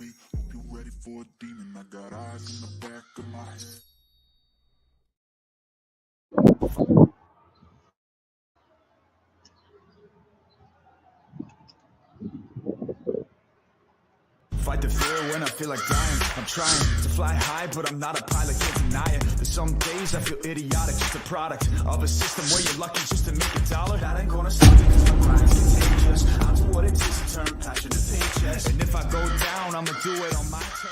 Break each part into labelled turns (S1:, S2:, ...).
S1: me. Hope you ready for a demon. I got eyes in the back of my head.
S2: Fight the fear when I feel like dying. I'm trying to fly high, but I'm not a pilot, can't deny it. There's some days I feel idiotic, just a product of a system where you're lucky just to make a dollar. That ain't gonna stop me, cause my mind's contagious. I'll do what it takes to turn passion to paychecks. And if I go down, I'ma do it on my terms.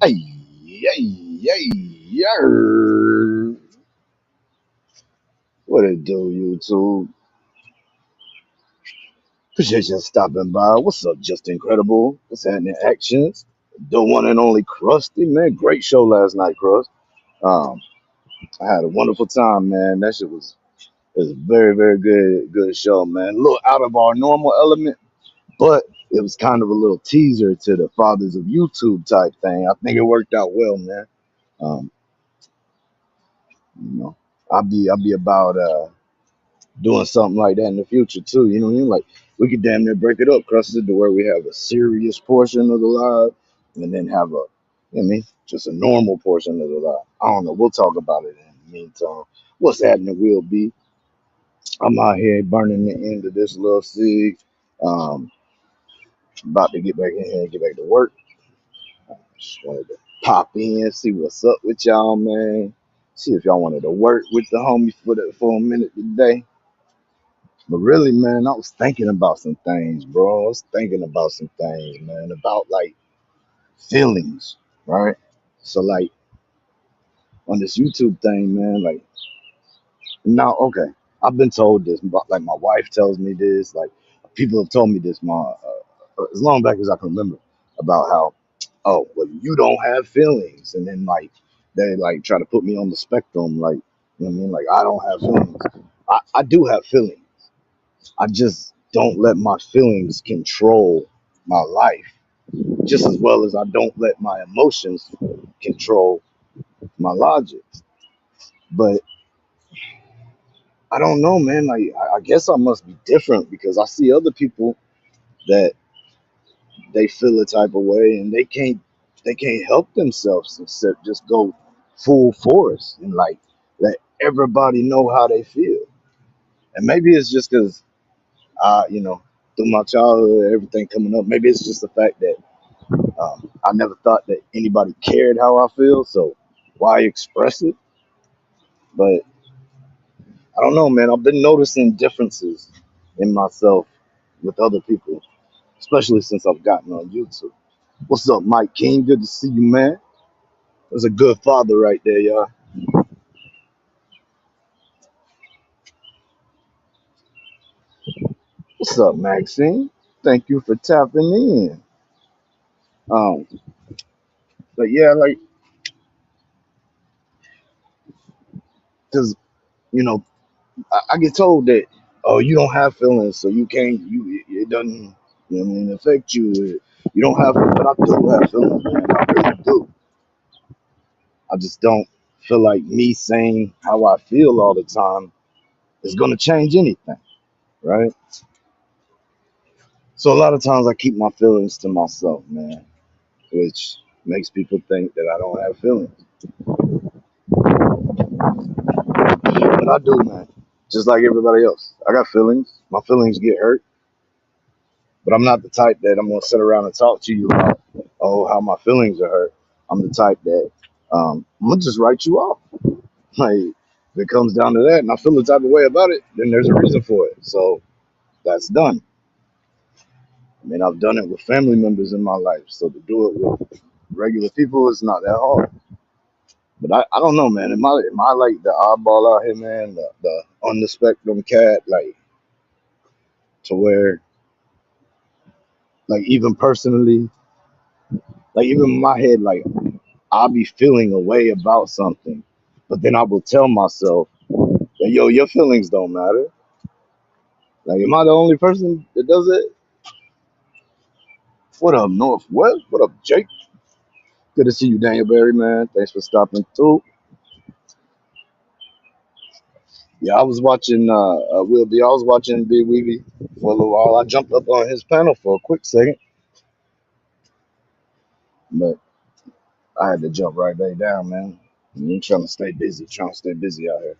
S3: Hey, hey, yer. What it do, YouTube? Appreciate you stopping by. What's up, Just Incredible? What's happening, Actions? The one and only Krusty, man. Great show last night, Krust. Um, I had a wonderful time, man. That shit was a very, very good show, man. A little out of our normal element, but it was kind of a little teaser to the Fathers of YouTube type thing. I think it worked out well, man. Um, you know, I'll be about doing something like that in the future too. You know what I mean? Like we could damn near break it up, cross it to where we have a serious portion of the live, and then have a, you know what I mean, just a normal portion of the live. I don't know. We'll talk about it in the meantime. What's happening will be. I'm out here burning the end of this little cig. Um, about to get back in here and get back to work. Just wanted to pop in, see what's up with y'all, man. See if y'all wanted to work with the homie for a minute today. But really, man, I was thinking about some things, bro. I was thinking about some things, man, about like feelings, right? So, like, on this YouTube thing, man, like, now, okay, I've been told this, but like, my wife tells me this, like, people have told me this, as long back as I can remember, about how, oh, well, you don't have feelings. And then, like, they like try to put me on the spectrum, like, you know what I mean? Like, I don't have feelings. I do have feelings. I just don't let my feelings control my life, just as well as I don't let my emotions control my logic. But I don't know, man. Like I guess I must be different because I see other people that they feel a type of way and they can't help themselves except just go full force and like let everybody know how they feel. And maybe it's just because you know, through my childhood, everything coming up. Maybe it's just the fact that I never thought that anybody cared how I feel, so why express it? But I don't know, man. I've been noticing differences in myself with other people, especially since I've gotten on YouTube. What's up, Mike King? Good to see you, man. That's a good father right there, y'all. What's up, Maxine? Thank you for tapping in. Um, but yeah, like, cause you know, I get told that, oh, you don't have feelings, so you can't. It doesn't. You know what I mean? Affect you. You don't have, but I do have feelings, man. I really do. I just don't feel like me saying how I feel all the time is gonna change anything, right? So a lot of times I keep my feelings to myself, man, which makes people think that I don't have feelings, but I do, man. Just like everybody else, I got feelings. My feelings get hurt, but I'm not the type that I'm gonna sit around and talk to you about, oh, how my feelings are hurt. I'm the type that I'm gonna just write you off. Like if it comes down to that, and I feel the type of way about it, then there's a reason for it. So that's done. I mean, I've done it with family members in my life, so to do it with regular people is not that hard. But I don't know, man. Am I like the oddball out here, man? The on the spectrum cat, like to where, like even personally, like even in my head, like I'll be feeling a way about something, but then I will tell myself, that, your feelings don't matter. Like, am I the only person that does it? What up, Northwest? What up, Jake? Good to see you, Daniel Berry, man. Thanks for stopping through. Yeah, I was watching Will B. I was watching Big Weeby for a little while. I jumped up on his panel for a quick second, but I had to jump right back down, man. I'm trying to stay busy out here.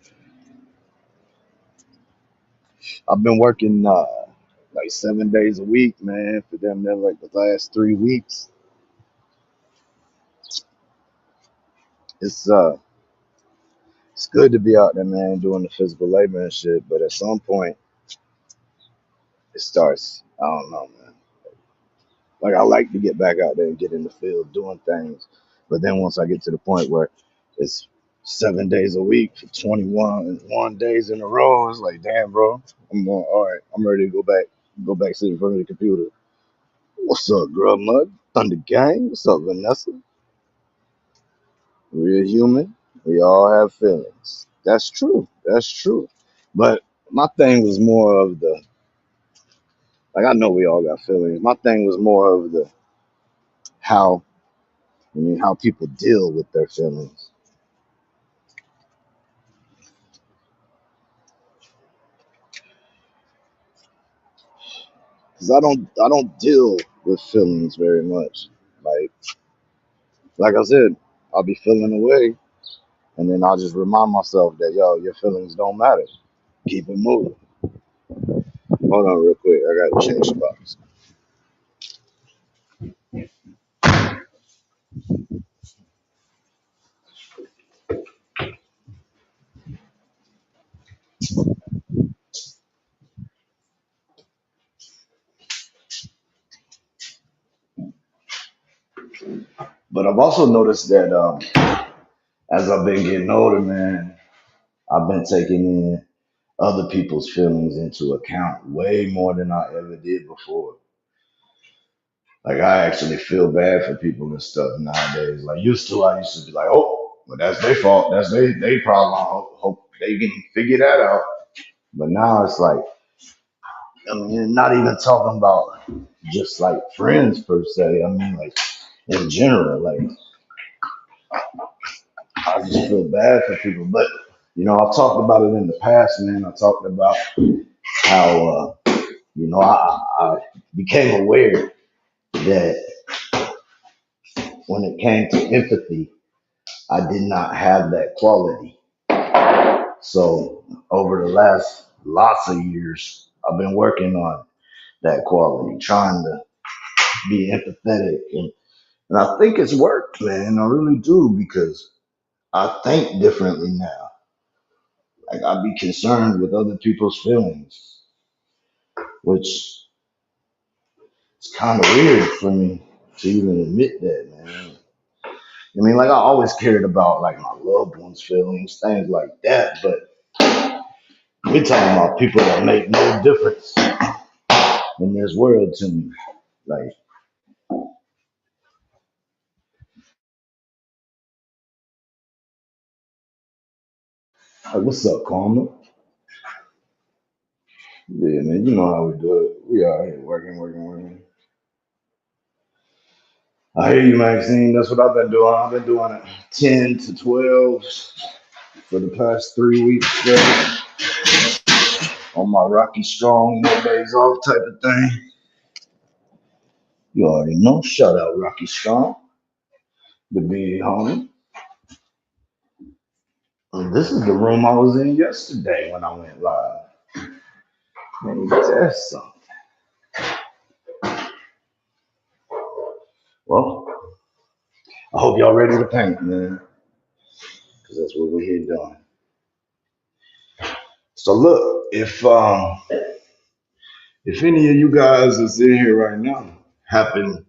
S3: I've been working like 7 days a week, man, for them there like the last 3 weeks. It's uh it's good to be out there, man, doing the physical labor and shit, but at some point it starts, I don't know, man. Like I like to get back out there and get in the field doing things, but then once I get to the point where it's 7 days a week for 21 days in a row, it's like, damn, bro, I'm going. All right, I'm ready to go back sit in front of the computer. What's up, Grub Mud? Thunder Gang? What's up, Vanessa? We're human. We all have feelings. That's true. That's true. But my thing was more of the like I know we all got feelings. My thing was more of the how how people deal with their feelings. Cause I don't deal with feelings very much. Like like I said, I'll be feeling away, and then I'll just remind myself that yo, your feelings don't matter. Keep it moving. Hold on, real quick. I gotta change spots. But I've also noticed that as I've been getting older, man, I've been taking in other people's feelings into account way more than I ever did before. Like I actually feel bad for people and stuff nowadays. Like I used to be like, oh, well that's their fault. That's they problem. Hope they can figure that out. But now it's like, I mean, not even talking about just like friends per se. I mean, like in general, like I just feel bad for people. But I've talked about it in the past, man. I talked about how I became aware that when it came to empathy, I did not have that quality. So over the last lots of years, I've been working on that quality, trying to be empathetic, and I think it's worked, man. I really do because I think differently now. Like I be concerned with other people's feelings, which is kind of weird for me to even admit that, man. I mean, like I always cared about like my loved ones' feelings, things like that, but we're talking about people that make no difference in this world to me. Like what's up, Karma? Yeah, man, you know how we do it. We are here working, working, working. I hear you, Maxine. That's what I've been doing. I've been doing it 10 to 12 for the past 3 weeks straight on my Rocky Strong, no days off type of thing. You already know. Shout out Rocky Strong, the big homie. And this is the room I was in yesterday when I went live. Man, that's something. Well, I hope y'all ready to paint, man, because that's what we're here doing. So look, if any of you guys that's in here right now happen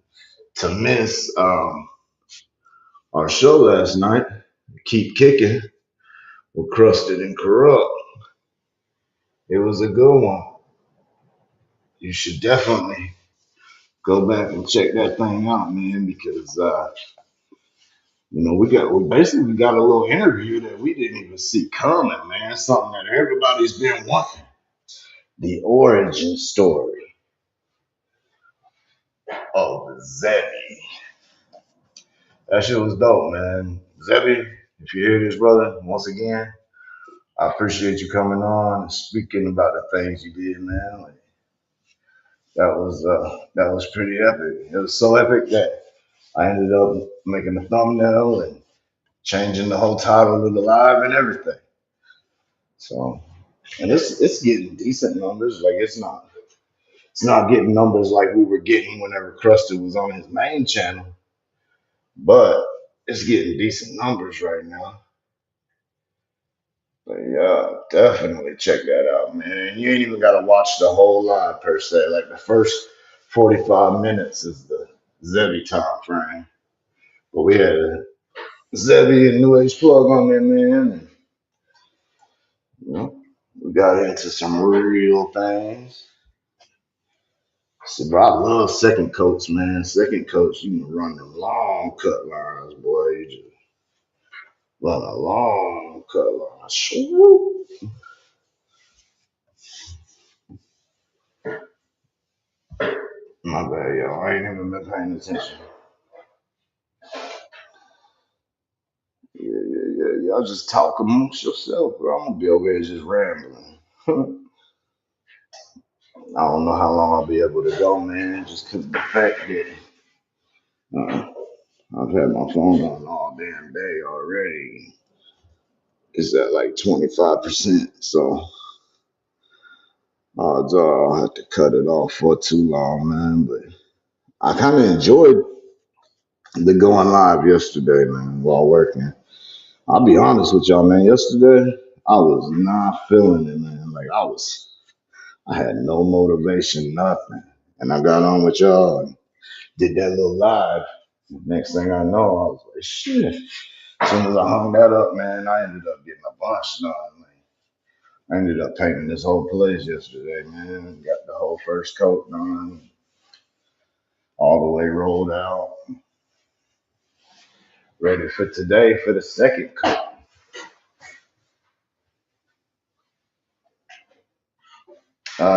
S3: to miss our show last night, Keep Kicking with Crusted and Corrupt, it was a good one. You should definitely go back and check that thing out, man, because we got a little interview that we didn't even see coming, man. Something that everybody's been wanting. The origin story of Zebby. That shit was dope, man. Zebby, if you hear this, brother, once again, I appreciate you coming on and speaking about the things you did, man. Like, that was pretty epic. It was so epic that I ended up making a thumbnail and changing the whole title of the live and everything. So, and it's getting decent numbers. Like it's not getting numbers like we were getting whenever Krusty was on his main channel, but it's getting decent numbers right now. But yeah, definitely check that out, man. You ain't even gotta watch the whole live per se. Like the first 45 minutes is the Zebby time frame. But we had Zebby and New Age Plug on there, man. And, you know, we got into some real things. See, bro, I love second coats, man. Second coats, you can run them long cut lines, boy. You just run a long cut line. Swoop. My bad, y'all. I ain't even been paying attention. Yeah. Y'all just talk amongst yourself, bro. I'm gonna be over here just rambling. I don't know how long I'll be able to go, man. Just 'cause the fact that uh, I've had my phone on all damn day already. It's at like 25%. So odds are I'll have to cut it off for too long, man. But I kind of enjoyed the going live yesterday, man, while working. I'll be honest with y'all, man. Yesterday, I was not feeling it, man. I had no motivation, nothing. And I got on with y'all and did that little live. Next thing I know, I was like, shit. As soon as I hung that up, man, I ended up getting a bunch done. I ended up painting this whole place yesterday, man. Got the whole first coat done, all the way rolled out, ready for today for the second coat.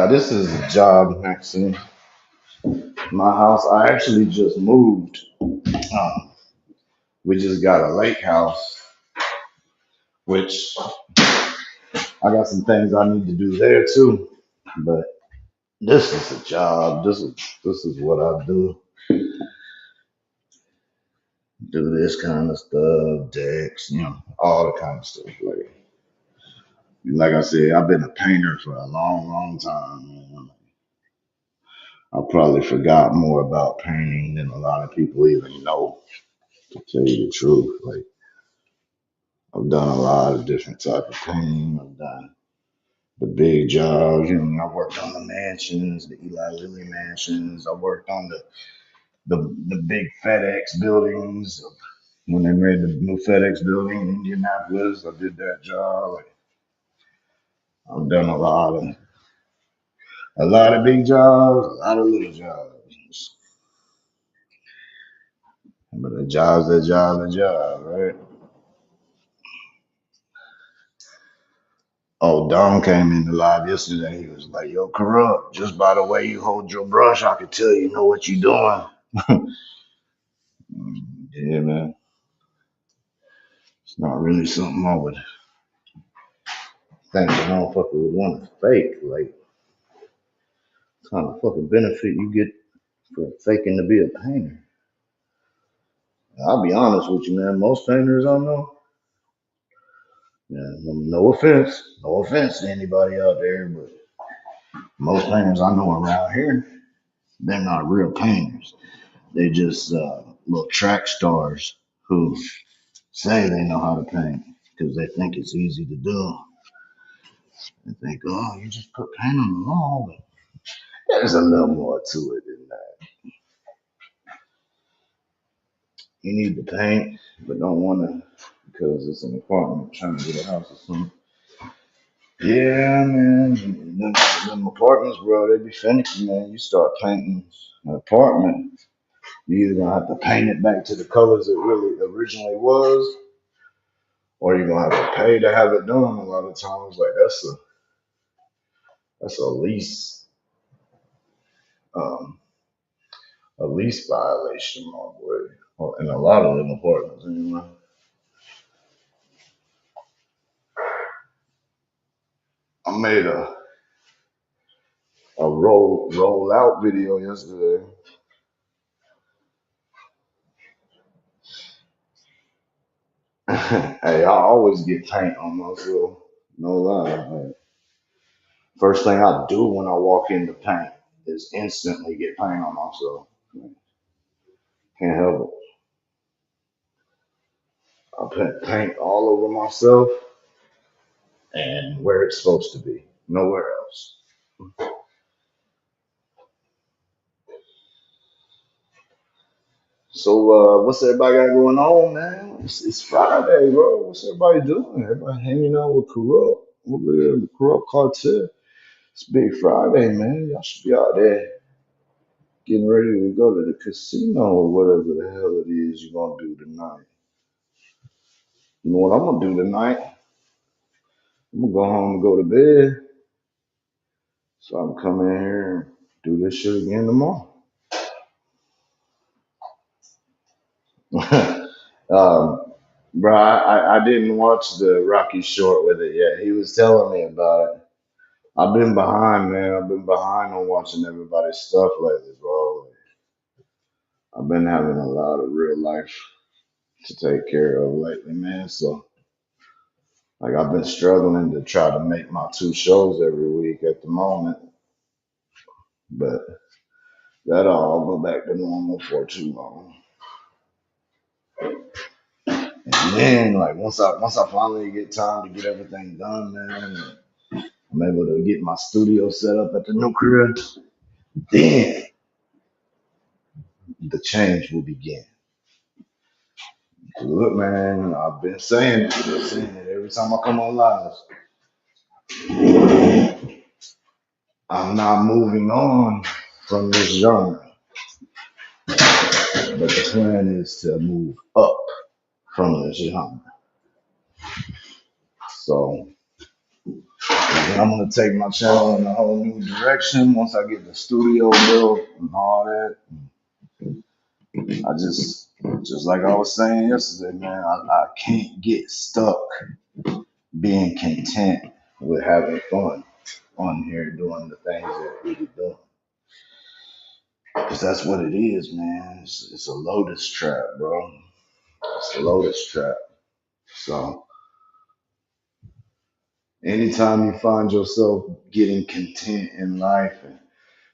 S3: This is a job, Maxine. My house, I actually just moved. Um, we just got a lake house, which I got some things I need to do there too. But this is a job. This is what I do. Do this kind of stuff, decks, all the kind of stuff. Like I said, I've been a painter for a long time, man. I probably forgot more about painting than a lot of people even know, to tell you the truth. Like I've done a lot of different type of painting. I've done the big jobs, I worked on the mansions, the Eli Lilly mansions. I worked on the big FedEx buildings. When they made the new FedEx building in Indianapolis, I did that job. Like, I've done a lot of big jobs, a lot of little jobs. But a job's a job, right? Oh, Dom came in the live yesterday. He was like, yo, Corrupt, just by the way you hold your brush, I could tell you know what you're doing. Yeah, man. It's not really something I would think a motherfucker would want to fake. Like, what kind of fucking benefit you get for faking to be a painter? I'll be honest with you, man. Most painters I know, yeah, no offense to anybody out there, but most painters I know around here, they're not real painters. They just little track stars who say they know how to paint because they think it's easy to do. They think, oh, you just put paint on the wall. But there's a little more to it than that. You need to paint, but don't want to because it's an apartment trying to get a house or something. Yeah, man. Them apartments, bro, they be finicky, man. You start painting an apartment, you either gonna have to paint it back to the colors it really originally was, or you're gonna have to pay to have it done a lot of times. Like that's a lease um a lease violation, my boy. Well, in a lot of them apartments, anyway. I made a roll out video yesterday. Hey, I always get paint on myself. No lie. Like, first thing I do when I walk into paint is instantly get paint on myself. Can't help it. I put paint all over myself and where it's supposed to be. Nowhere else. So what's everybody got going on, man? It's Friday, bro. What's everybody doing? Everybody hanging out with Corrupt. Over there, the Corrupt Cartel. It's Big Friday, man. Y'all should be out there getting ready to go to the casino or whatever the hell it is you're gonna do tonight. You know what I'm gonna do tonight? I'm gonna go home and go to bed so I can come in here and do this shit again tomorrow. Bro, I didn't watch the Rocky short with it yet. He was telling me about it. I've been behind, man. I've been behind on watching everybody's stuff lately, bro. I've been having a lot of real life to take care of lately, man. So, like, I've been struggling to try to make my 2 shows every week at the moment, but that'll all go back to normal for too long. And then, like, once I finally get time to get everything done, man, I'm able to get my studio set up at the new crib. Then the change will begin. Look, man, I've been saying it every time I come on live. I'm not moving on from this genre, but the plan is to move up from this genre. So then I'm gonna take my channel in a whole new direction once I get the studio built and all that. I just like I was saying yesterday, man, I can't get stuck being content with having fun on here doing the things that we be doing. Because that's what it is, man. It's a lotus trap, bro. It's a lotus trap. So anytime you find yourself getting content in life and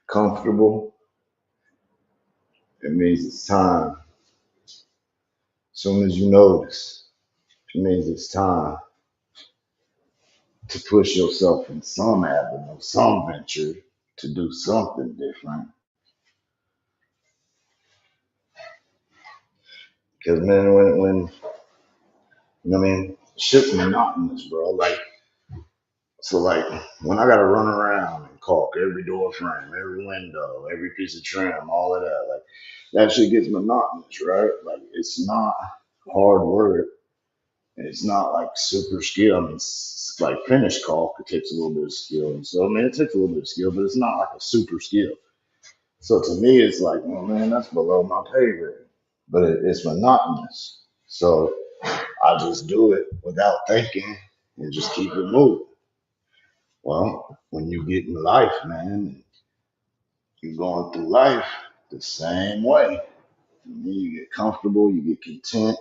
S3: comfortable, it means it's time. As soon as you notice, it means it's time to push yourself in some avenue, some venture to do something different. Because man, when you know what I mean, shit's monotonous, bro. Like when I gotta run around and caulk every door frame, every window, every piece of trim, all of that, like that shit gets monotonous, right? Like it's not hard work. And it's not like super skill. I mean, it's like finished caulk, it takes a little bit of skill. And so, I mean, it takes a little bit of skill, but it's not like a super skill. So to me, it's like, well, man, that's below my pay grade. But it's monotonous. So I just do it without thinking and just keep it moving. Well, when you get in life, man, you're going through life the same way. And then you get comfortable, you get content,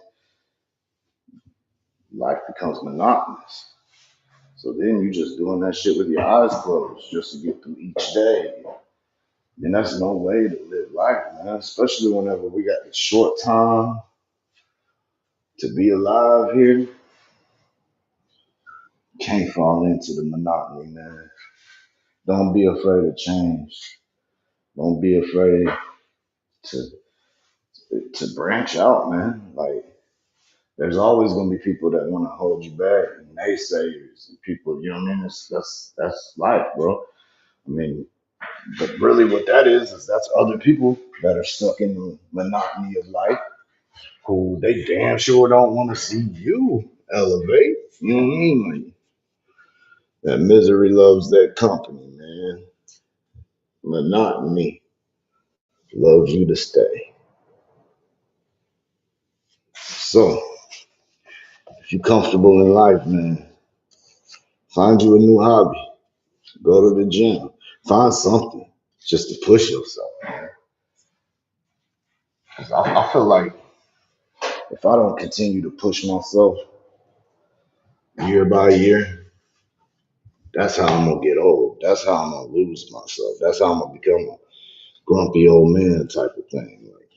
S3: life becomes monotonous. So then you're just doing that shit with your eyes closed just to get through each day. And that's no way to live life, man. Especially whenever we got this short time to be alive here. Can't fall into the monotony, man. Don't be afraid of change. Don't be afraid to branch out, man. Like there's always gonna be people that want to hold you back, and naysayers, and people. You know what I mean? That's life, bro. I mean, but really, what that is that's other people that are stuck in the monotony of life who they damn sure don't want to see you elevate. You know what I mean? Like, that misery loves that company, man. Monotony. loves you to stay. So, if you're comfortable in life, man, find you a new hobby. Go to the gym. Find something just to push yourself, man. 'Cause I feel like if I don't continue to push myself year by year, that's how I'm gonna get old. That's how I'm gonna lose myself. That's how I'm gonna become a grumpy old man type of thing. Like,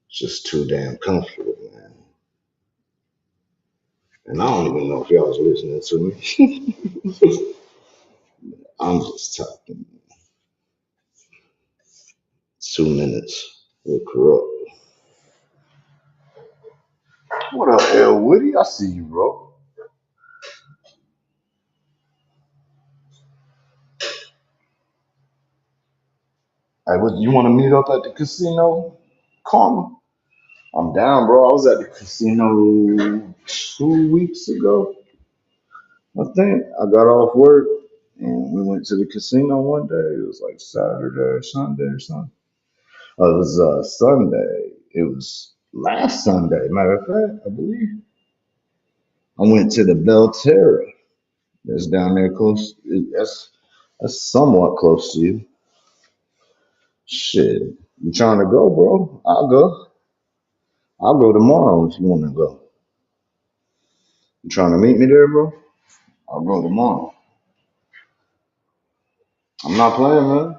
S3: it's just too damn comfortable, man. And I don't even know if y'all was listening to me. I'm just talking. 2 minutes with corrupt. What up, L Woody? I see you, bro. Hey, what, you want to meet up at the casino, Karma? I'm down, bro. I was at the casino 2 weeks ago. I think I got off work and we went to the casino one day. It was like Saturday or Sunday or something. Oh, it was Sunday. It was last Sunday, matter of fact, I believe. I went to the Belterra. That's down there close. That's somewhat close to you. Shit, you trying to go, bro? I'll go. I'll go tomorrow if you want to go. You trying to meet me there, bro? I'll go tomorrow. I'm not playing, man.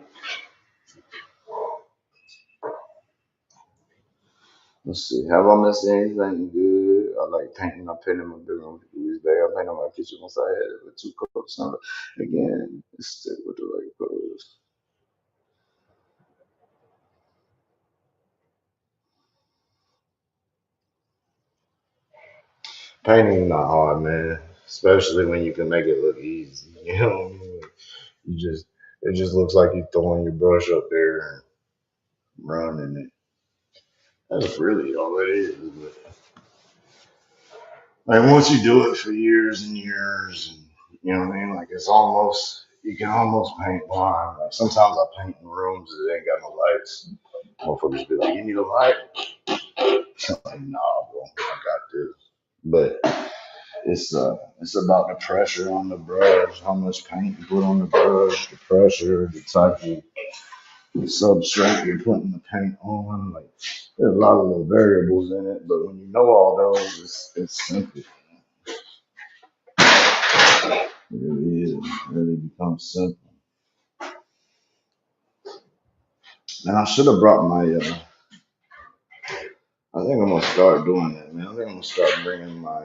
S3: Let's see. Have I missed anything good? I like painting. I painted my bedroom these days. I painted my kitchen once I had it with 2 coats. Now, again, stick with the right colors. Painting not hard, man. Especially when you can make it look easy. You know what I mean? You just it just looks like you throwing your brush up there and running it. That's really all it is. But like once you do it for years and years, and you know what I mean, like it's almost you can almost paint blind. Like sometimes I paint in rooms that ain't got no lights. Motherfuckers be like, "You need a light?" I'm like, "Nah, bro, I got this." But it's about the pressure on the brush, how much paint you put on the brush, the pressure, the type of substrate you're putting the paint on. Like there's a lot of little variables in it, but when you know all those, it's simple. It really is. It really becomes simple. And I should have brought my. I think I'm gonna start doing that, man. I think I'm gonna start bringing my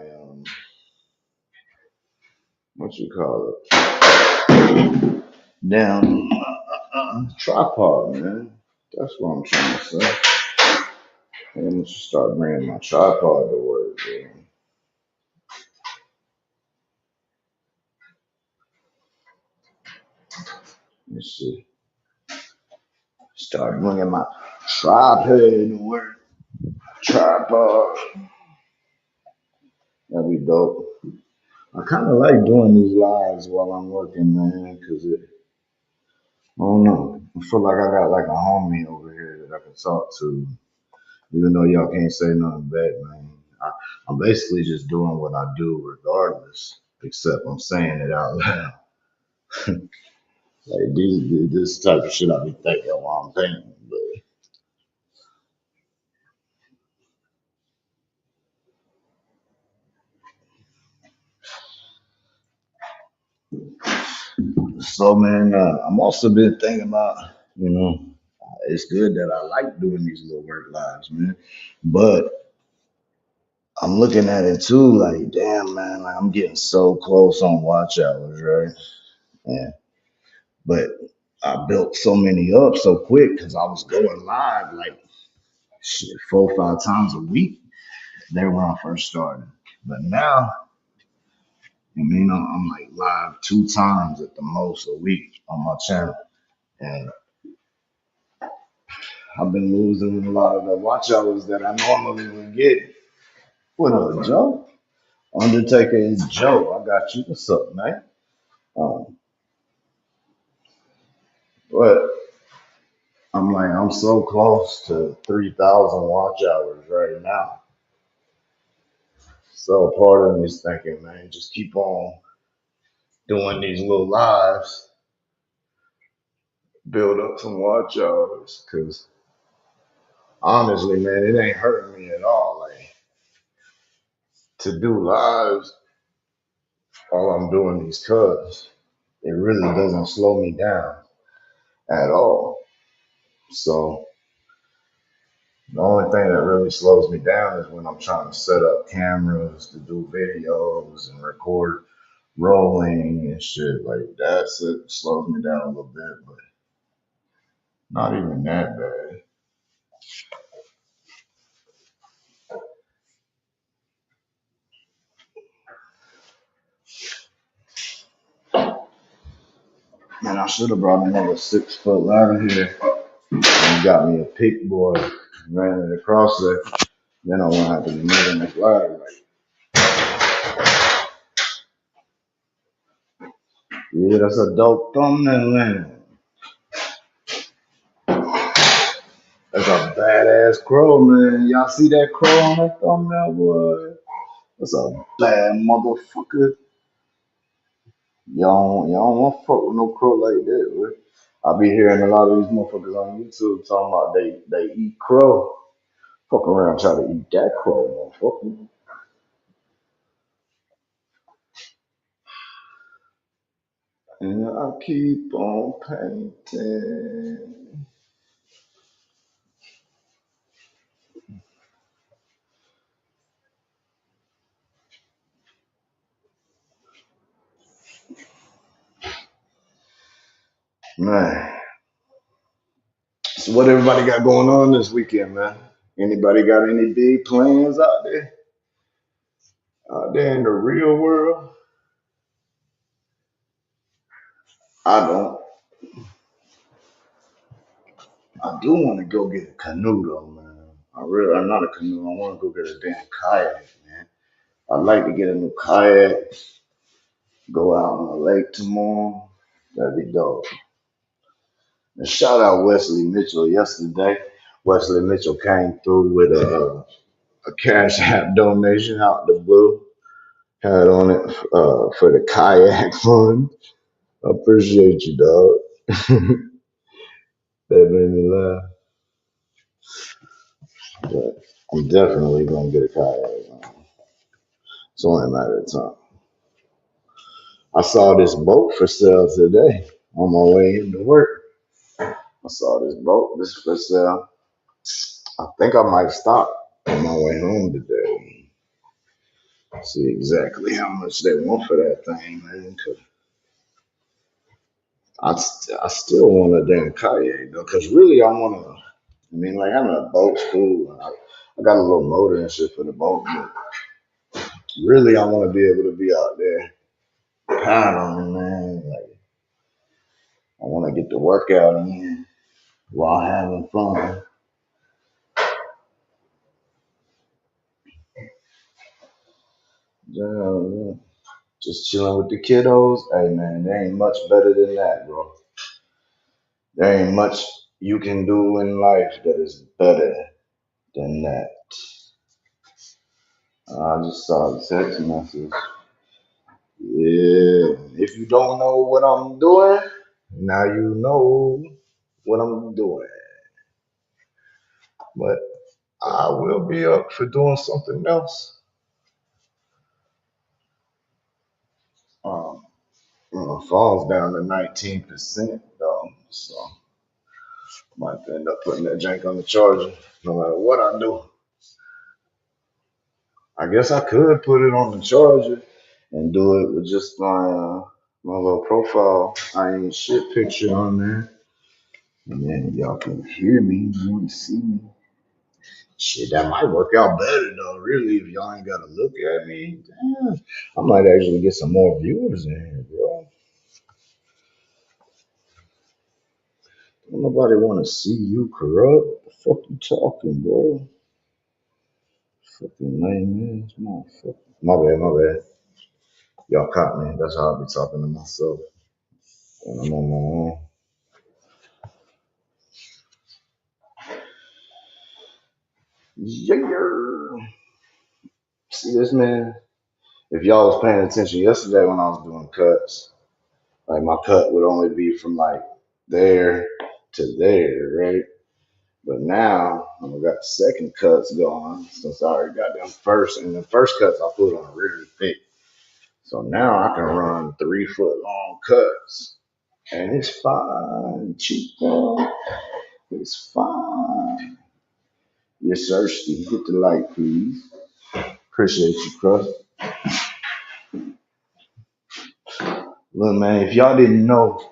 S3: what you call it, down tripod, man. That's what I'm trying to say. I think I'm gonna start bringing my tripod to work, man. Let's see. Start bringing my tripod to work. Tripod. That'd be dope. I kind of like doing these lives while I'm working, man, because I don't know. I feel like I got like a homie over here that I can talk to, even though y'all can't say nothing back, man. I'm basically just doing what I do regardless, except I'm saying it out loud. Like this type of shit I be thinking while I'm painting. But so, man, I'm also been thinking about, you know, it's good that I like doing these little work lives, man. But I'm looking at it too, like, damn, man, like I'm getting so close on watch hours, right? Yeah. But I built so many up so quick because I was going live like shit, 4 or 5 times a week there when I first started. But now, I mean, I'm like live 2 times at the most a week on my channel. And I've been losing a lot of the watch hours that I normally would get. What up, Joe? Undertaker is Joe. I got you. What's up, man? Um, but I'm like, I'm so close to 3,000 watch hours right now. So part of me is thinking, man, just keep on doing these little lives, build up some watch hours. Cause honestly, man, it ain't hurting me at all. Like to do lives, all I'm doing these cuts, it really doesn't slow me down at all. So the only thing that really slows me down is when I'm trying to set up cameras to do videos and record rolling and shit. Like that's it slows me down a little bit, but not even that bad. Man, I should have brought another 6 foot ladder here and got me a pick board, ran it across there. Then I won't have to be moving this ladder. Like, yeah, that's a dope thumbnail, man. That's a badass crow, man. Y'all see that crow on that thumbnail, boy? That's a bad motherfucker. Y'all don't want to fuck with no crow like that, boy. I be hearing a lot of these motherfuckers on YouTube talking about they eat crow. Fuck around, try to eat that crow, motherfucker. And I keep on painting. Man, so what everybody got going on this weekend, man? Anybody got any big plans out there? Out there in the real world? I don't. I do want to go get a canoe though, man. I'm not a canoe. I want to go get a damn kayak, man. I'd like to get a new kayak, go out on the lake tomorrow. That'd be dope. And shout out Wesley Mitchell yesterday. Wesley Mitchell came through with a cash app donation out the blue. Had on it for the kayak fund. I appreciate you, dog. That made me laugh. But I'm definitely gonna get a kayak. Man. It's only a matter of time. I saw this boat for sale today on my way into work. I saw this boat. This for sale. I think I might stop on my way home today. See exactly how much they want for that thing, man. 'Cause I still want a damn kayak though. Cause really, I want to. I mean, like having a boat's cool. I got a little motor and shit for the boat, but really, I want to be able to be out there paddling, man. Like I want to get the workout in while having fun. Yeah, just chilling with the kiddos. Hey man, there ain't much better than that, bro. There ain't much you can do in life that is better than that. I just saw the text message. Yeah, if you don't know what I'm doing, now you know what I'm doing. But I will be up for doing something else. Um, my phone's down to 19% though, so might end up putting that jank on the charger. No matter what I do, I guess I could put it on the charger and do it with just my little profile. I ain't shit picture on there, and then y'all can hear me. You want to see me? Shit, that might work out better though. Really, if y'all ain't gotta look at me, damn, I might actually get some more viewers in here, bro. Don't nobody want to see you corrupt. What the fuck you talking, bro? Fucking lame ass motherfucker. My bad, my bad. Y'all caught me. That's how I be talking to myself when I'm on my own. Yeah. See this man? If y'all was paying attention yesterday when I was doing cuts, like my cut would only be from like there to there, right? But now I got the second cuts going since I already got them first. And the first cuts I put on really thick. So now I can run 3 foot long cuts. And it's fine, Chico. It's fine. Yes, sir, Steve. Get the light, please. Appreciate you, Crust. Look, man, if y'all didn't know,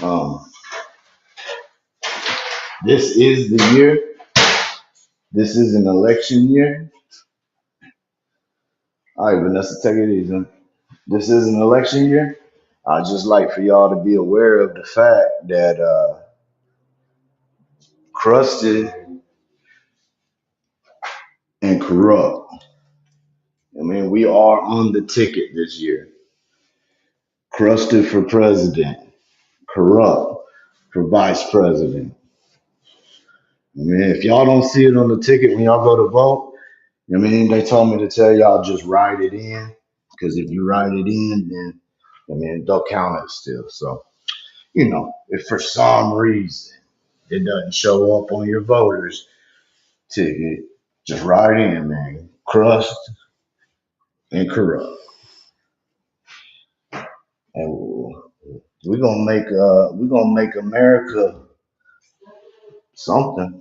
S3: um, this is the year. This is an election year. All right, Vanessa, take it easy. This is an election year. I'd just like for y'all to be aware of the fact that crusted and corrupt. I mean, we are on the ticket this year. Crusted for president, corrupt for vice president. I mean, if y'all don't see it on the ticket when y'all go to vote, I mean, they told me to tell y'all just write it in. Because if you write it in, then, I mean, they'll count it still. So, if for some reason it doesn't show up on your voters ticket, just write in, man. Crust and corrupt. And we're gonna make America something.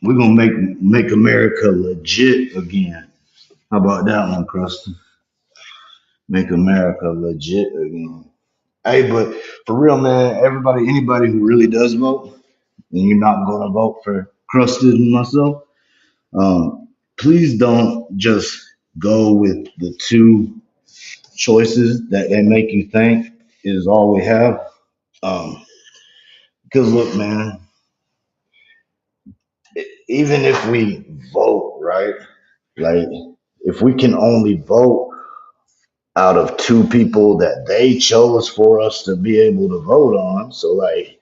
S3: We're gonna make America legit again. How about that one, Krusty? Make America legit again. Hey, but for real, man, anybody who really does vote, and you're not gonna vote for Krusty and myself, please don't just go with the two choices that they make you think is all we have. Um, because look, man, even if we vote, right? Like, if we can only vote out of two people that they chose for us to be able to vote on, so like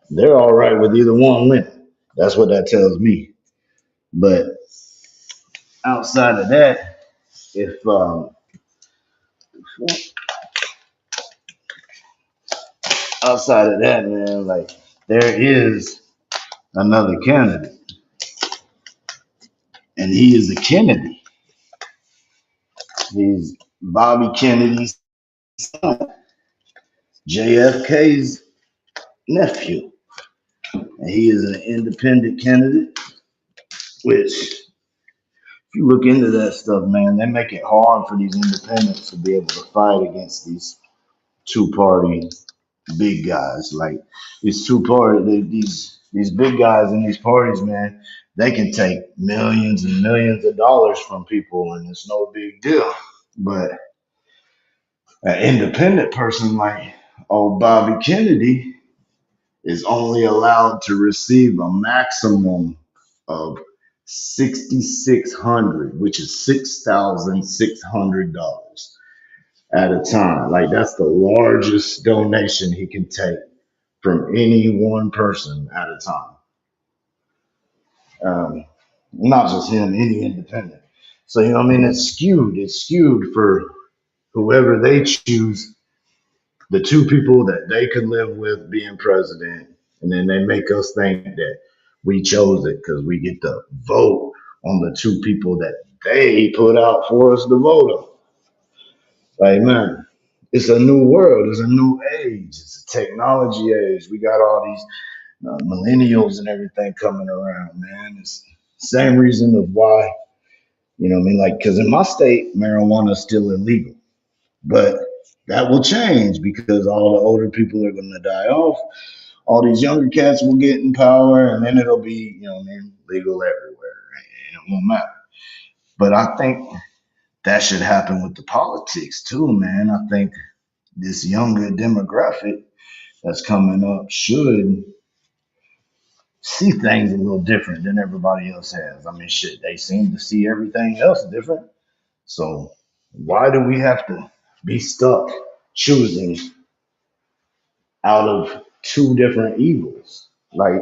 S3: they're all right with either one winning. That's what that tells me. But outside of that, if outside of that, man, like there is another candidate, and he is a Kennedy. He's Bobby Kennedy's son, JFK's nephew. And he is an independent candidate, which if you look into that stuff, man, they make it hard for these independents to be able to fight against these two-party big guys. Like these these big guys in these parties, man, they can take millions and millions of dollars from people, and it's no big deal. But an independent person like old Bobby Kennedy is only allowed to receive a maximum of 6,600, which is $6,600 at a time. Like that's the largest donation he can take from any one person at a time. Not just him, any independent. So you know what I mean? It's skewed. It's skewed for whoever they choose, the two people that they could live with being president, and then they make us think that we chose it because we get to vote on the two people that they put out for us to vote on. Like, man, it's a new world. It's a new age. It's a technology age. We got all these millennials and everything coming around, man. It's the same reason of why, you know what I mean? Like, because in my state, marijuana is still illegal. But that will change because all the older people are going to die off. All these younger cats will get in power, and then it'll be, you know what I mean, legal everywhere. And it won't matter. But I think that should happen with the politics too, man. I think this younger demographic that's coming up should see things a little different than everybody else has. I mean, shit, they seem to see everything else different. So why do we have to be stuck choosing out of two different evils? Like,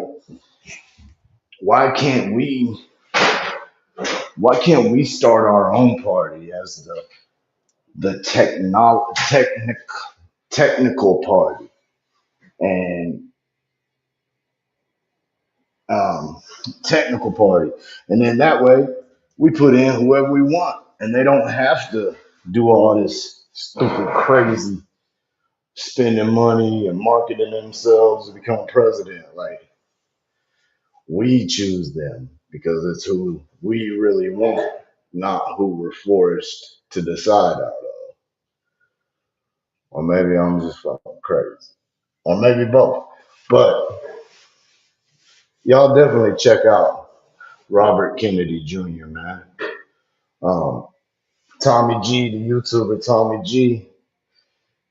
S3: Why can't we? Why can't we start our own party as the technical party and um, technical party, and then that way we put in whoever we want, and they don't have to do all this stupid, crazy spending money and marketing themselves to become president. Like we choose them because it's who we really want, not who we're forced to decide out of. Or maybe I'm just fucking crazy, or maybe both. But y'all definitely check out Robert Kennedy Jr., man. Um, Tommy G, the YouTuber Tommy G,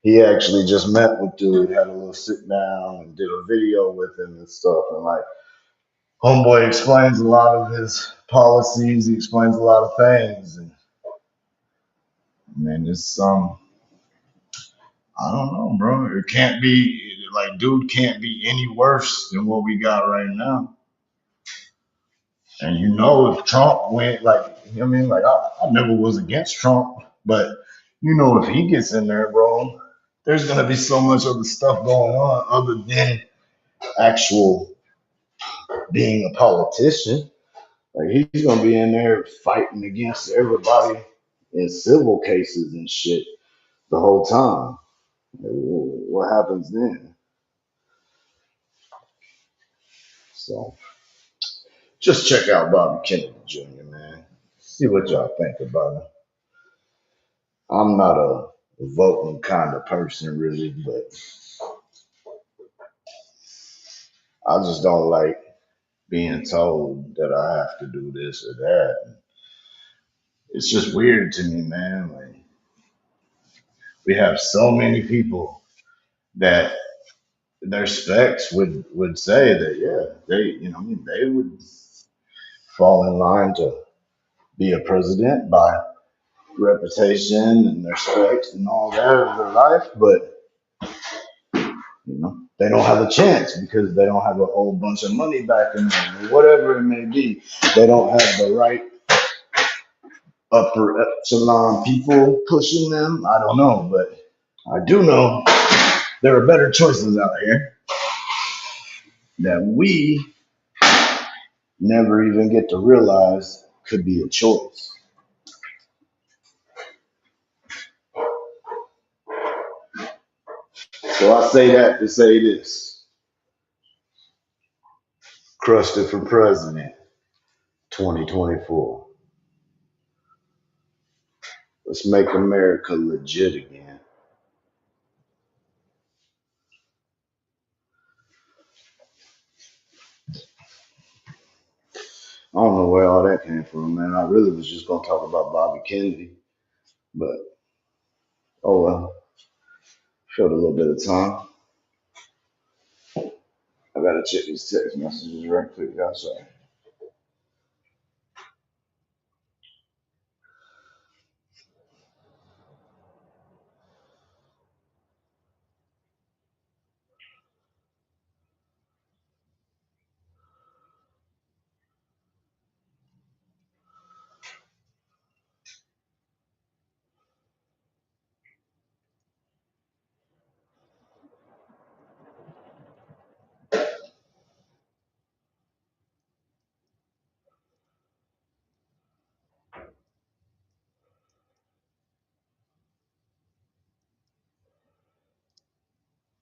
S3: he actually just met with dude, had a little sit down and did a video with him and stuff. And like, Homeboy explains a lot of his policies, he explains a lot of things. And man, it's I don't know, bro. It can't be like, dude can't be any worse than what we got right now. And you know, if Trump went, like, you know what I mean? Like, I never was against Trump, but you know, if he gets in there, bro, there's going to be so much other stuff going on other than actual being a politician. Like, he's going to be in there fighting against everybody in civil cases and shit the whole time. What happens then? So, just check out Bobby Kennedy Jr., man. See what y'all think about him. I'm not a voting kind of person, really, but I just don't like being told that I have to do this or that. It's just weird to me, man. Like, we have so many people that their specs would say that, yeah, they would fall in line to be a president by reputation and their specs and all that of their life, but they don't have a chance because they don't have a whole bunch of money backing them, or whatever it may be. They don't have the right upper echelon people pushing them. I don't know, but I do know there are better choices out here that we never even get to realize could be a choice. So I say that to say this: Crusted for President 2024. Let's make America legit again. I don't know where all that came from, man. I really was just gonna talk about Bobby Kennedy, but oh well. Showed a little bit of time. I gotta check these text messages right quick. I'm sorry.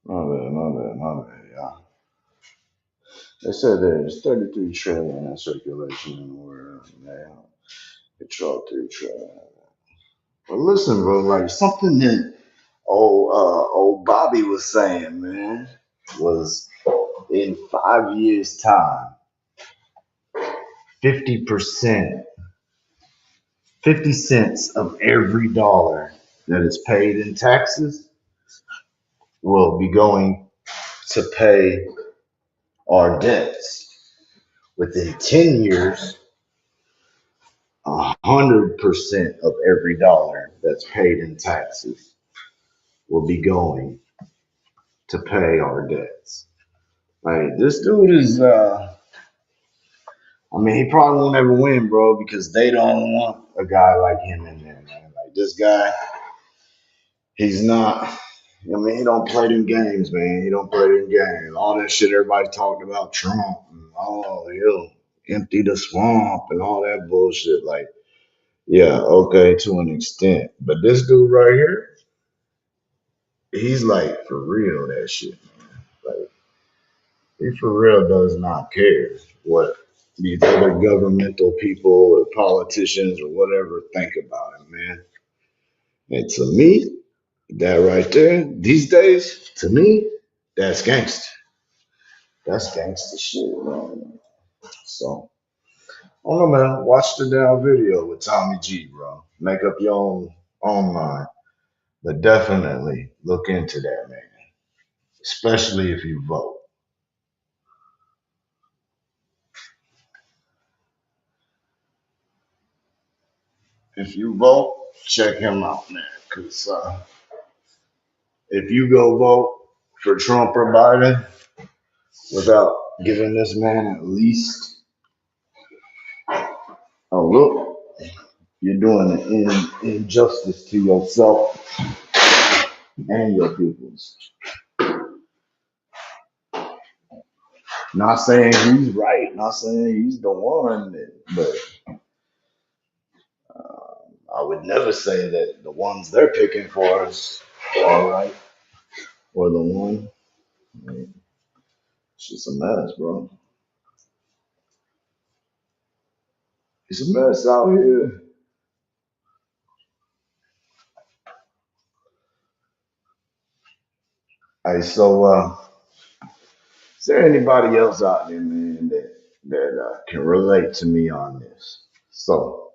S3: My bad, y'all. They said there's 33 trillion in circulation in the world. Now, control 3 trillion. But listen, bro, like something that old Bobby was saying, man, was in 5 years' time, 50%, 50 cents of every dollar that is paid in taxes will be going to pay our debts. Within 10 years, 100% of every dollar that's paid in taxes will be going to pay our debts. Like this dude is I mean, he probably won't ever win, bro, because they don't want a guy like him in there, man. Like this guy, he's not. I mean, he don't play them games, man. He don't play them games. All that shit everybody talked about Trump and oh, he'll empty the swamp and all that bullshit. Like, yeah, okay, to an extent. But this dude right here, he's like for real that shit. Like, he for real does not care what these other governmental people or politicians or whatever think about him, man. And to me, that right there, these days, to me, that's gangster. That's gangster shit, man. So, I don't know, man. Watch the damn video with Tommy G, bro. Make up your own mind. But definitely look into that, man. Especially if you vote. If you vote, check him out, man. Because if you go vote for Trump or Biden without giving this man at least a look, you're doing an injustice to yourself and your peoples. Not saying he's right, not saying he's the one, but I would never say that the ones they're picking for us are right or the one. I mean, it's just a mess, bro. It's a mess out here. Hey, so is there anybody else out there, man, that can relate to me on this? So,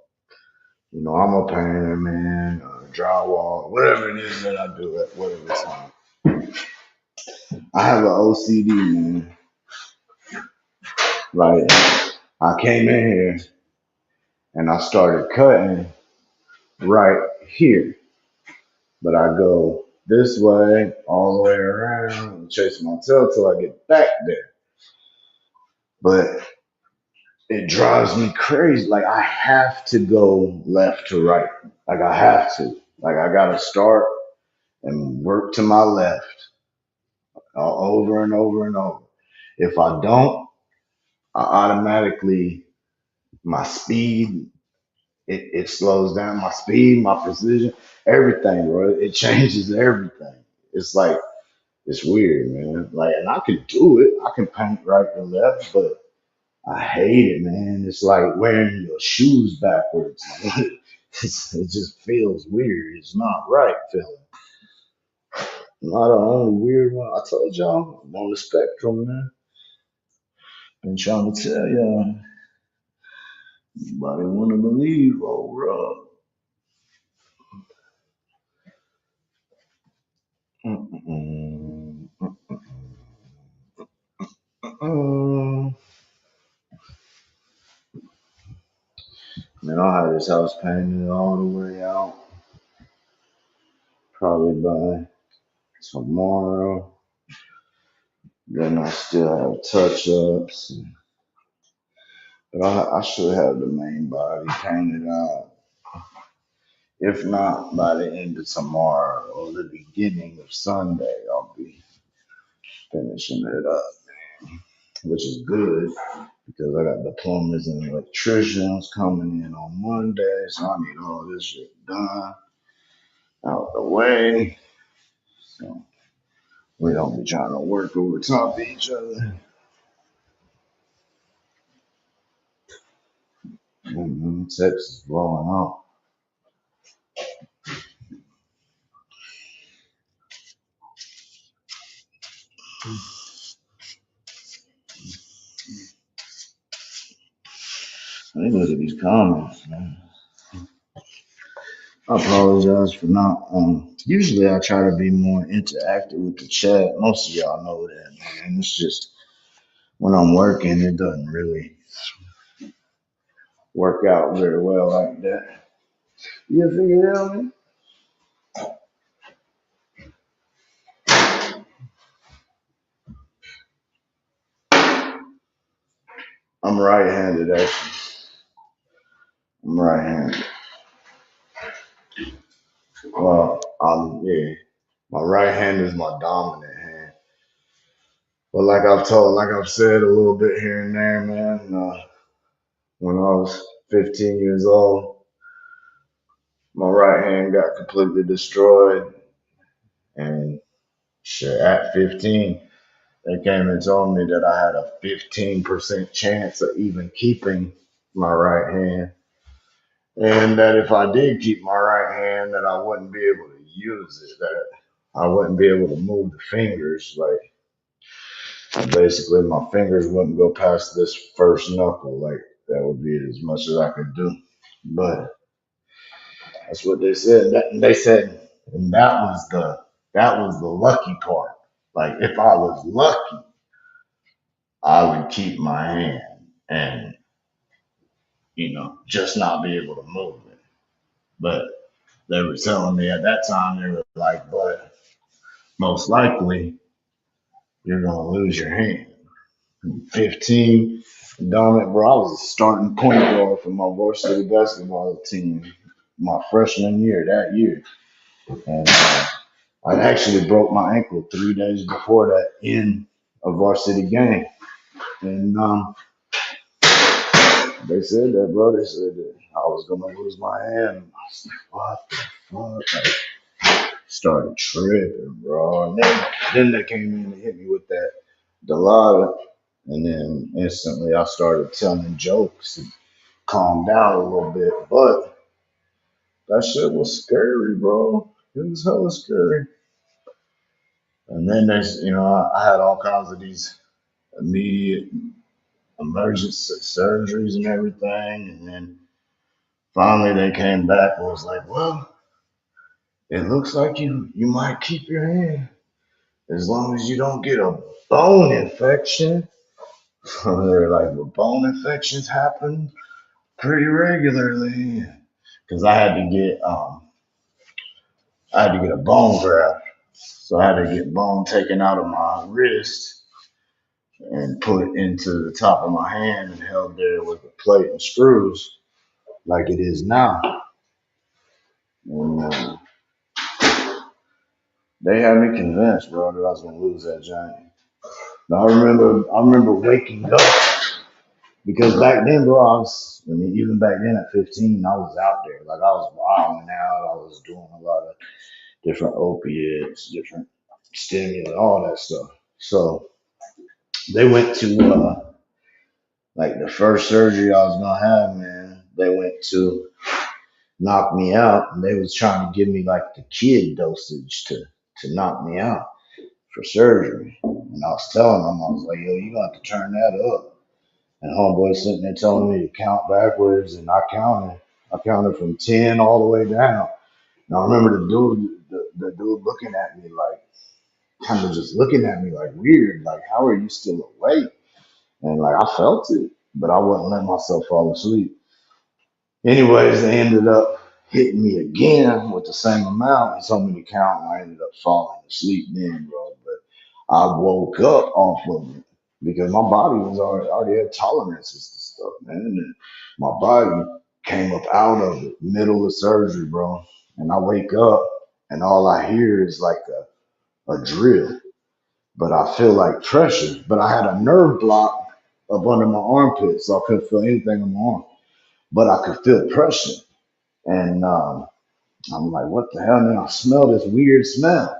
S3: I'm a painter, man, drywall, whatever it is that I do at whatever time. I have an OCD, man. Like, I came in here and I started cutting right here, but I go this way, all the way around, and chase my tail till I get back there. But it drives me crazy. Like I have to go left to right. Like I have to. Like I gotta start and work to my left over and over and over. If I don't, I automatically my speed it slows down my speed, my precision, everything, bro. It changes everything. It's like it's weird, man. Like, and I can do it. I can paint right and left, but I hate it, man. It's like wearing your shoes backwards. It just feels weird. It's not right feeling. I'm not the only weird one. I told y'all I'm on the spectrum, man. Been trying to tell y'all. Nobody want to believe, old Rob. Mm-mm. Mm-mm. Man, I'll have this house painted all the way out. Probably by tomorrow. Then I still have touch ups. But I should have the main body painted out. If not, by the end of tomorrow or the beginning of Sunday, I'll be finishing it up, which is good because I got the plumbers and electricians coming in on Monday, so I need all this shit done out the way. So we don't be trying to work over top of each other. Texas blowing out. Let me look at these comments, man. I apologize for not. Usually I try to be more interactive with the chat. Most of y'all know that, man. It's just when I'm working, it doesn't really work out very well like that. You figure it out, man? I'm right-handed actually. I'm right-handed. Well, yeah. My right hand is my dominant hand. But like I've said a little bit here and there, man. When I was 15 years old, my right hand got completely destroyed, and shit, at 15, they came and told me that I had a 15% chance of even keeping my right hand, and that if I did keep my right hand, that I wouldn't be able to use it, that I wouldn't be able to move the fingers, like basically my fingers wouldn't go past this first knuckle, like that would be as much as I could do. But that's what they said. They said, and that was the lucky part. Like if I was lucky, I would keep my hand and just not be able to move it. But they were telling me at that time, they were like, but most likely you're gonna lose your hand. 15, dominant, bro. I was a starting point guard for my varsity basketball team my freshman year that year, and I actually broke my ankle 3 days before that in a varsity game, and they said that, bro. They said that I was gonna lose my hand. I was like, what the fuck? I started tripping, bro. And then they came in and hit me with that Delata, and then instantly I started telling jokes and calmed down a little bit. But that shit was scary, bro. It was hella scary. And then I had all kinds of these immediate emergency surgeries and everything. And then finally they came back and was like, well, it looks like you might keep your hand as long as you don't get a bone infection. So they're like, well, bone infections happen pretty regularly. Because I had to get a bone graft. So I had to get bone taken out of my wrist and put into the top of my hand and held there with a plate and screws like it is now. And they had me convinced, bro, that I was gonna lose that giant. Now, I remember waking up because back then, bro, even back then at 15, I was out there. Like I was wilding out. I was doing a lot of different opiates, different stimulants, all that stuff. So they went to like the first surgery I was gonna have, man. They went to knock me out, and they was trying to give me like the kid dosage to knock me out for surgery. And I was telling them, I was like, yo, you got to turn that up. And homeboy sitting there telling me to count backwards, and I counted. I counted from 10 all the way down. And I remember the dude looking at me like, kind of just looking at me like weird, like, how are you still awake? And like, I felt it, but I wouldn't let myself fall asleep. Anyways, they ended up hitting me again with the same amount. He told me to count, and I ended up falling asleep then, bro. But I woke up off of it because my body was already had tolerances to stuff, man. And my body came up out of it, middle of surgery, bro. And I wake up, and all I hear is like a drill, but I feel like pressure. But I had a nerve block up under my armpit, so I couldn't feel anything on my arm, but I could feel pressure. And I'm like, what the hell, man? I smell this weird smell.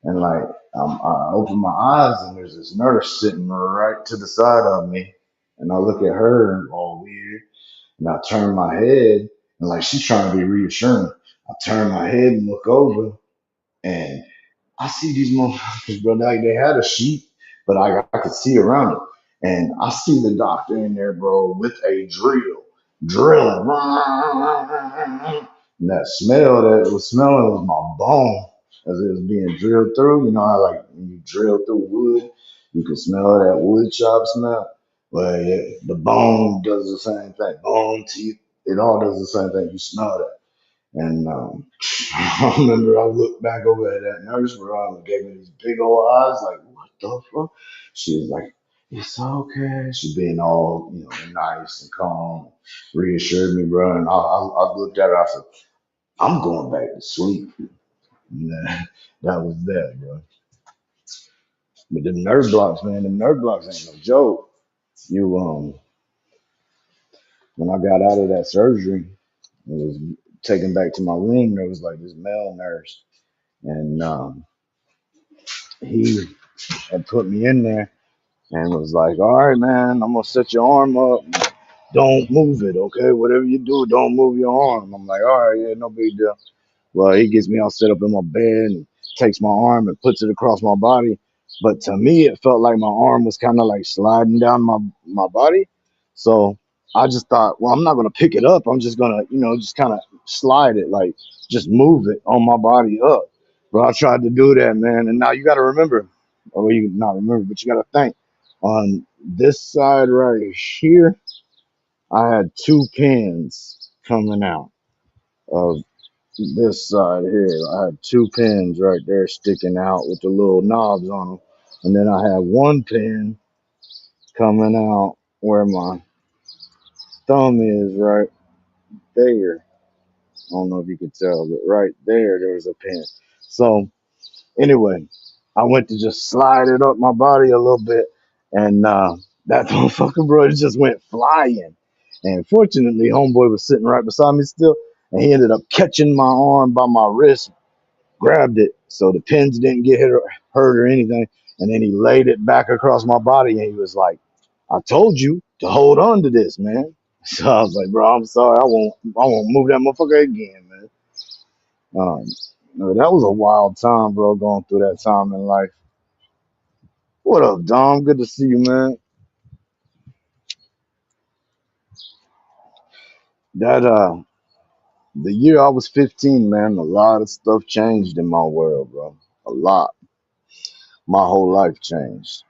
S3: And like, I open my eyes and there's this nurse sitting right to the side of me. And I look at her all weird. And I turn my head and like, she's trying to be reassuring. I turn my head and look over and I see these motherfuckers, bro. Like they had a sheet, but I could see around it. And I see the doctor in there, bro, with a drilling. And that smell that it was smelling was my bone as it was being drilled through. You know how like when you drill through wood, you can smell that wood chop smell. Well, yeah, the bone does the same thing. Bone, teeth, it all does the same thing. You smell that. And I remember I looked back over at that nurse, bro, and gave me these big old eyes, like, what the fuck? She was like, It's okay. She being all, nice and calm, reassured me, bro. And I looked at her. I said, I'm going back to sleep. And that was that, bro. But them nerve blocks, man, them nerve blocks ain't no joke. You When I got out of that surgery, I was taken back to my room. There was like this male nurse, and he had put me in there and was like, "All right, man, I'm gonna set your arm up. Don't move it, okay? Whatever you do, don't move your arm." I'm like, "All right, yeah, no big deal." Well, he gets me all set up in my bed and takes my arm and puts it across my body. But to me, it felt like my arm was kind of like sliding down my body. So I just thought, well, I'm not gonna pick it up. I'm just gonna, just kind of slide it, like just move it on my body up. But I tried to do that, man. And now you got to remember, or you not remember, but you got to think on this side right here, I had two pins coming out of this side here. I had two pins right there sticking out with the little knobs on them. And then I had one pin coming out where my thumb is right there. I don't know if you can tell, but right there was a pin. So anyway, I went to just slide it up my body a little bit, and that motherfucker, bro, it just went flying. And fortunately, homeboy was sitting right beside me still, and he ended up catching my arm by my wrist, grabbed it so the pins didn't get hurt or anything, and then he laid it back across my body, and he was like, "I told you to hold on to this, man." So I was like, "Bro, I'm sorry, I won't move that motherfucker again, man." No, that was a wild time, bro, going through that time in life. What up, Dom? Good to see you, man. That the year I was 15, man, a lot of stuff changed in my world, bro. A lot. My whole life changed.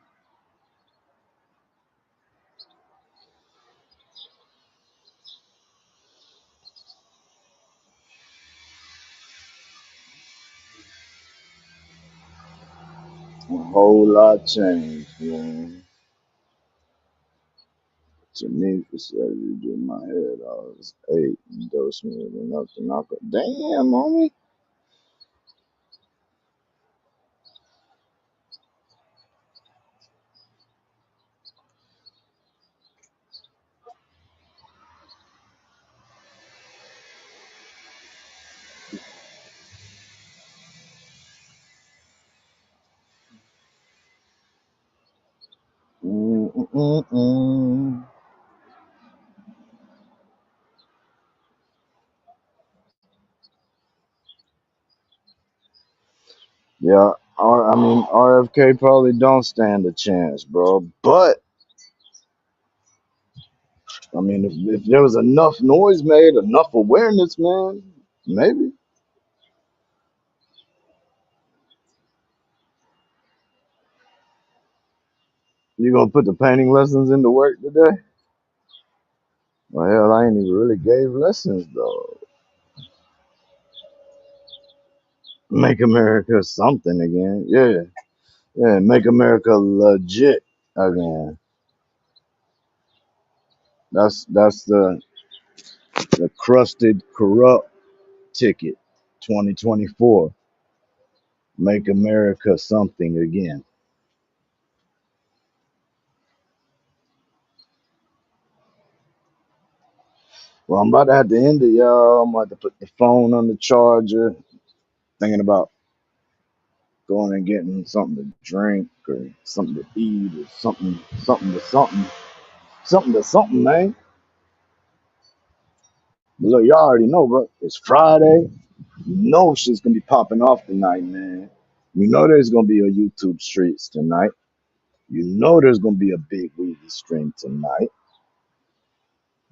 S3: A whole lot changed, man. To me, for surgery, do my head. I was 8, dose me with enough to knock it. Damn, homie. Mm-mm-mm-mm. Yeah, I mean, RFK probably don't stand a chance, bro. But I mean, if there was enough noise made, enough awareness, man, maybe you gonna put the painting lessons into work today. Well, hell, I ain't even really gave lessons though. Make America something again. Yeah, yeah. Make America legit again. That's the crusted corrupt ticket. 2024. Make America something again. Well, I'm about to have to end it, y'all. I'm about to put the phone on the charger. Thinking about going and getting something to drink or something to eat or something to something, man. But look, y'all already know, bro. It's Friday. You know shit's gonna be popping off tonight, man. You know there's gonna be a YouTube streets tonight. You know there's gonna be a big Weezy stream tonight.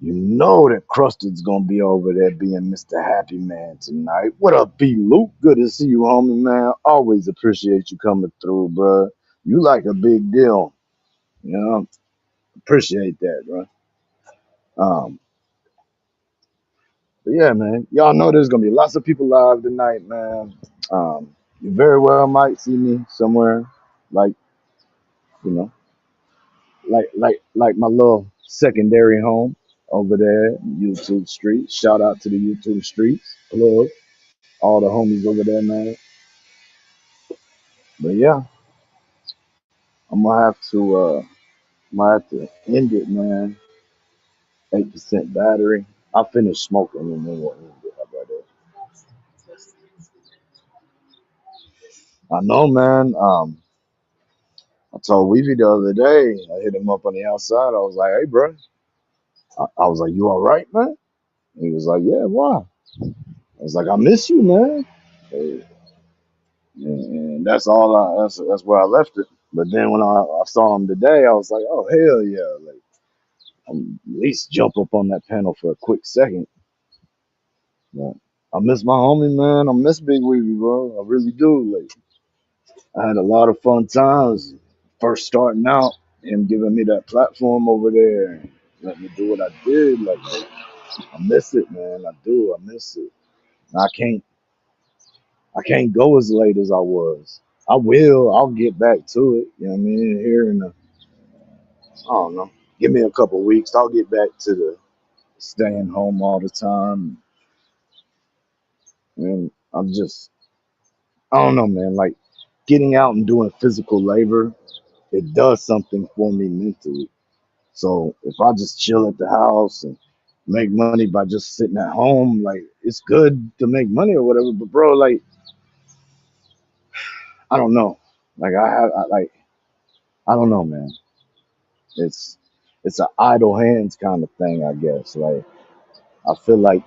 S3: You know that Crusted's gonna be over there being Mr. Happy Man tonight. What up, B Luke? Good to see you, homie, man. Always appreciate you coming through, bro. You like a big deal, you know. Appreciate that, bro. Um, but yeah, man. Y'all know there's gonna be lots of people live tonight, man. You very well might see me somewhere, like, you know, like my little secondary home over there, YouTube Street. Shout out to the YouTube Streets. Plug all the homies over there, man. But yeah, I'm gonna have to end it, man. 8% battery. I finished smoking and then we'll end it. How about that? I know, man. I told Weezy the other day. I hit him up on the outside. I was like, "Hey, bro." I was like, "You all right, man?" He was like, "Yeah, why?" I was like, "I miss you, man." And that's all. That's where I left it. But then when I saw him today, I was like, "Oh hell yeah!" Like, at least jump up on that panel for a quick second. But I miss my homie, man. I miss Big Weeby, bro. I really do. Like, I had a lot of fun times first starting out. Him giving me that platform over there, and let me do what I did. Like, I miss it, man. I do. I miss it. And I can't go as late as I was. I will. I'll get back to it. You know what I mean? Here in the, I don't know. Give me a couple weeks. I'll get back to the staying home all the time. And I'm just, I don't know, man. Like getting out and doing physical labor, it does something for me mentally. So if I just chill at the house and make money by just sitting at home, like it's good to make money or whatever. But bro, like I don't know. Like I don't know, man. It's it's an idle hands kind of thing, I guess. Like I feel like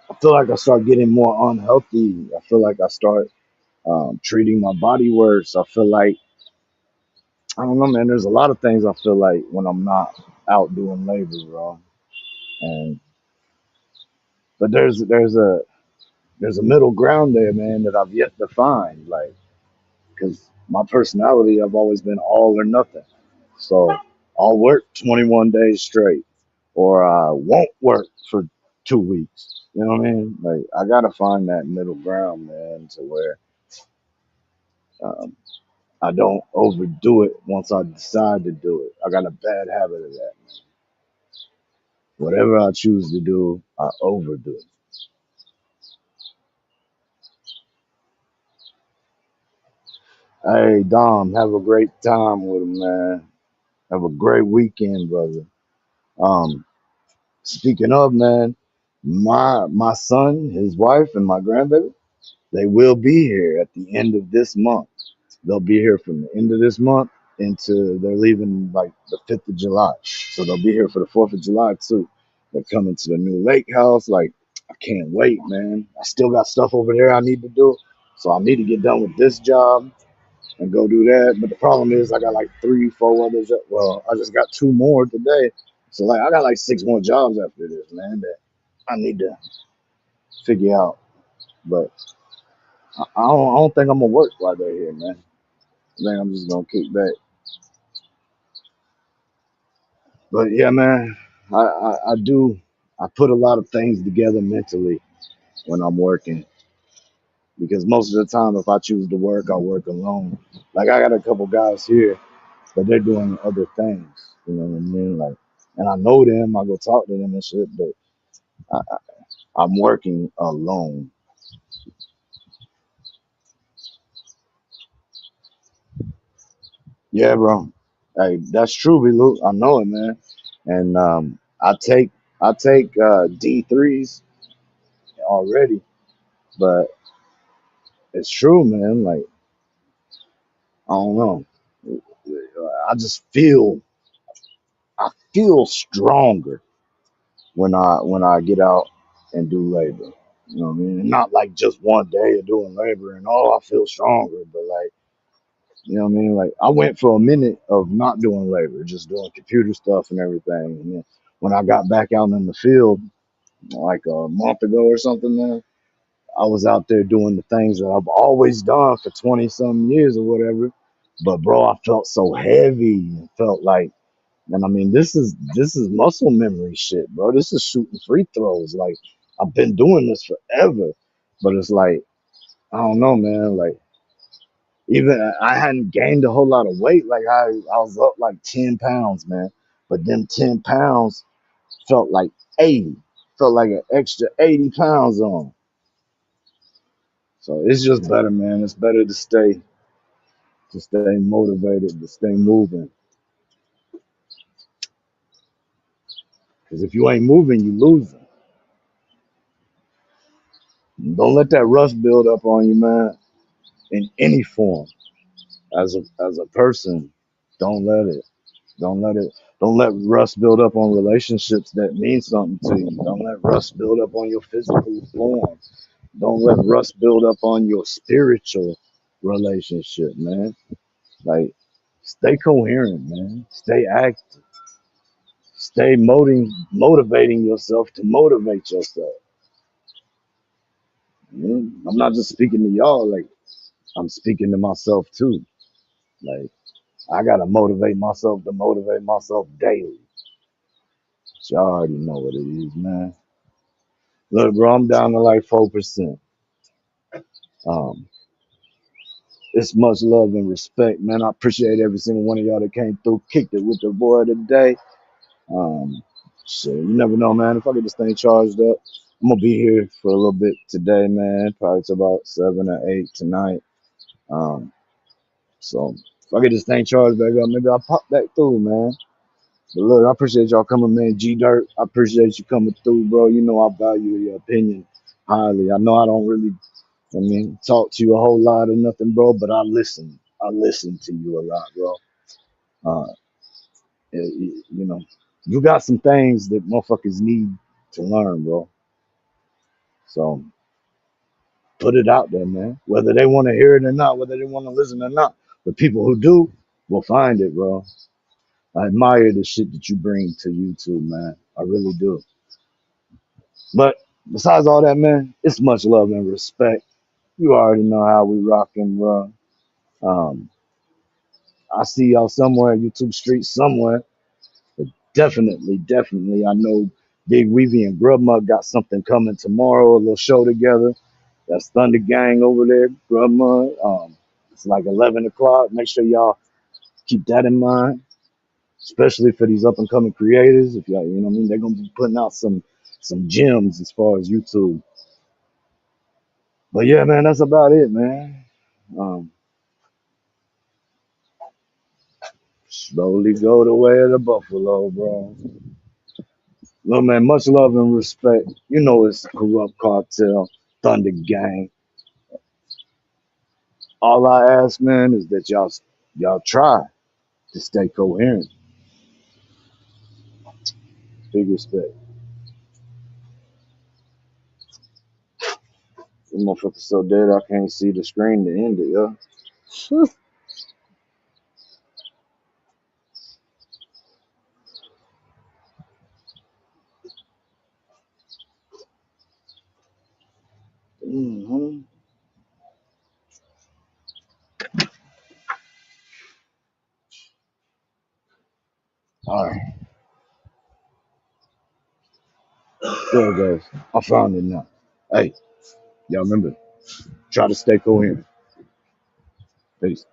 S3: I start getting more unhealthy. I feel like I start treating my body worse. I feel like I don't know, man. There's a lot of things I feel like when I'm not out doing labor, bro. And but there's a middle ground there, man, that I've yet to find. Like, because my personality, I've always been all or nothing. So I'll work 21 days straight, or I won't work for 2 weeks. You know what I mean? Like, I gotta find that middle ground, man, to where um, I don't overdo it once I decide to do it. I got a bad habit of that. Whatever I choose to do, I overdo it. Hey, Dom, have a great time with him, man. Have a great weekend, brother. Um, Speaking of, man, my son, his wife, and my grandbaby, they will be here at the end of this month. They'll be here from the end of this month into they're leaving like the 5th of July. So they'll be here for the 4th of July too. They're coming to the new lake house. Like, I can't wait, man. I still got stuff over there I need to do. So I need to get done with this job and go do that. But the problem is I got like 3, 4 others. Well, I just got 2 more today. So like I got like 6 more jobs after this, man, that I need to figure out. But I don't think I'm gonna work while they're here, man. I think I'm just gonna kick back. But yeah, man, I do. I put a lot of things together mentally when I'm working because most of the time, if I choose to work, I work alone. Like I got a couple guys here, but they're doing other things. You know what I mean? Like, and I know them. I go talk to them and shit, but I, I'm working alone. Yeah, bro. Hey, that's true, B. Luke. I know it, man. And I take D3s already, but it's true, man. Like I don't know. I just I feel stronger when I get out and do labor. You know what I mean? And not like just one day of doing labor and I feel stronger, but like you know what I mean? Like I went for a minute of not doing labor, just doing computer stuff and everything. And then when I got back out in the field like a month ago or something, man, I was out there doing the things that I've always done for 20 some years or whatever. But bro, I felt so heavy and felt like and I mean this is muscle memory shit, bro. This is shooting free throws. Like I've been doing this forever. But it's like, I don't know, man. Like Even I hadn't gained a whole lot of weight. Like I was up like 10 pounds, man. But them 10 pounds felt like 80. Felt like an extra 80 pounds on. So it's just better, man. It's better to stay motivated, to stay moving. Because if you ain't moving, you losing. Don't let that rust build up on you, man. In any form, as a person, don't let it. Don't let it. Don't let rust build up on relationships that mean something to you. Don't let rust build up on your physical form. Don't let rust build up on your spiritual relationship, man. Like, stay coherent, man. Stay active. Stay motivating yourself to motivate yourself. I'm not just speaking to y'all. Like, I'm speaking to myself too. Like, I gotta motivate myself daily. But y'all already know what it is, man. Look, bro, I'm down to like 4%. Um, it's much love and respect, man. I appreciate every single one of y'all that came through, kicked it with the boy today. Um, shit, you never know, man. If I get this thing charged up, I'm gonna be here for a little bit today, man. Probably to about 7 or 8 tonight. Um, so if I get this thing charged back up, maybe I'll pop back through, man. But look, I appreciate y'all coming, man. G Dirt, I appreciate you coming through, bro. You know I value your opinion highly. I know I don't really, talk to you a whole lot or nothing, bro, but I listen. I listen to you a lot, bro. Uh, you know, you got some things that motherfuckers need to learn, bro. So put it out there, man. Whether they want to hear it or not, whether they want to listen or not, the people who do will find it, bro. I admire the shit that you bring to YouTube, man. I really do. But besides all that, man, it's much love and respect. You already know how we rocking, bro. Um, I see y'all somewhere, YouTube Street somewhere. But definitely, I know Big Weavy and Grub Mug got something coming tomorrow, a little show together. That's Thunder Gang over there, Grub Mug. It's like 11 o'clock. Make sure y'all keep that in mind, especially for these up and coming creators. If y'all, they're gonna be putting out some gems as far as YouTube. But yeah, man, that's about it, man. Um, Slowly go the way of the buffalo, bro. Look, man, much love and respect. You know it's Corrupt Cartel, Thunder Gang. All I ask, man, is that y'all try to stay coherent. Big respect. This motherfucker so dead I can't see the screen to end it, yo. hmm All right, there it goes. I found it now. Hey, y'all remember, try to stay coherent. Peace.